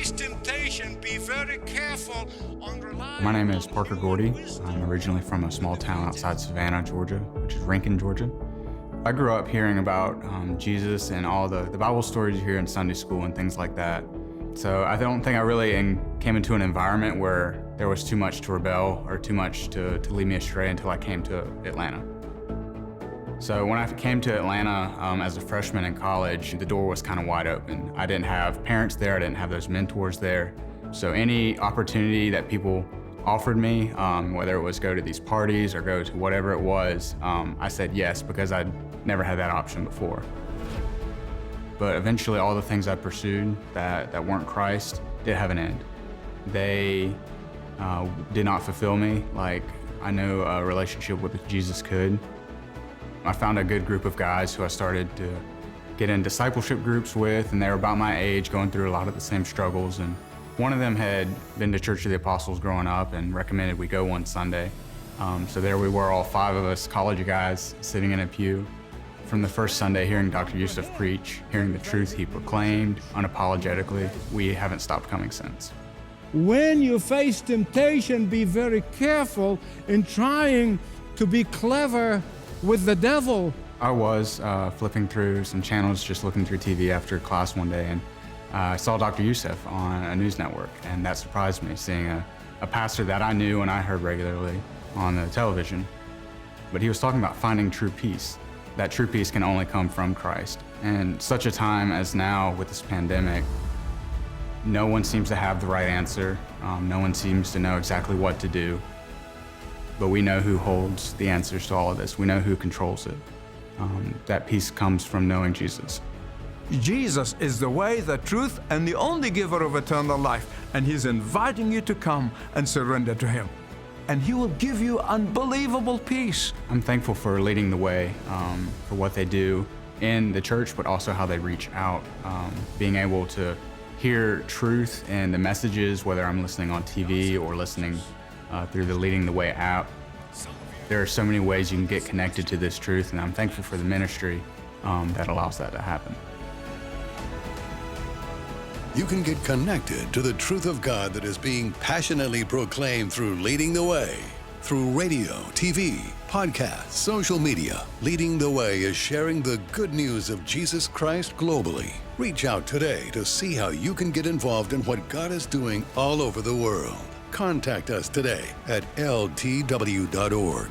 face temptation, be very careful on relying. My name is Parker Gordy. I'm originally from a small town outside Savannah, Georgia, which is Rankin, Georgia. I grew up hearing about Jesus and all the Bible stories you hear in Sunday school and things like that. So I don't think I really came into an environment where there was too much to rebel or too much to lead me astray until I came to Atlanta. So when I came to Atlanta as a freshman in college, the door was kind of wide open. I didn't have parents there, I didn't have those mentors there. So any opportunity that people offered me, whether it was go to these parties or go to whatever it was, I said yes because I'd never had that option before. But eventually all the things I pursued that weren't Christ did have an end. They did not fulfill me like I know a relationship with Jesus could. I found a good group of guys who I started to get in discipleship groups with, and they were about my age, going through a lot of the same struggles. And one of them had been to Church of the Apostles growing up and recommended we go one Sunday. So there we were, all 5 of us college guys sitting in a pew. From the first Sunday, hearing Dr. Youssef preach, hearing the truth he proclaimed unapologetically, we haven't stopped coming since. When you face temptation, be very careful in trying to be clever with the devil. I was flipping through some channels, just looking through TV after class one day, and I saw Dr. Youssef on a news network, and that surprised me, seeing a pastor that I knew and I heard regularly on the television. But he was talking about finding true peace. That true peace can only come from Christ. And such a time as now with this pandemic, no one seems to have the right answer. No one seems to know exactly what to do. But we know who holds the answers to all of this. We know who controls it. That peace comes from knowing Jesus. Jesus is the way, the truth, and the only giver of eternal life. And He's inviting you to come and surrender to Him. And He will give you unbelievable peace. I'm thankful for leading the way, for what they do in the church, but also how they reach out. Being able to hear truth and the messages, whether I'm listening on TV or listening through the Leading the Way app. There are so many ways you can get connected to this truth, and I'm thankful for the ministry that allows that to happen. You can get connected to the truth of God that is being passionately proclaimed through Leading the Way. Through radio, TV, podcasts, social media, Leading the Way is sharing the good news of Jesus Christ globally. Reach out today to see how you can get involved in what God is doing all over the world. Contact us today at ltw.org.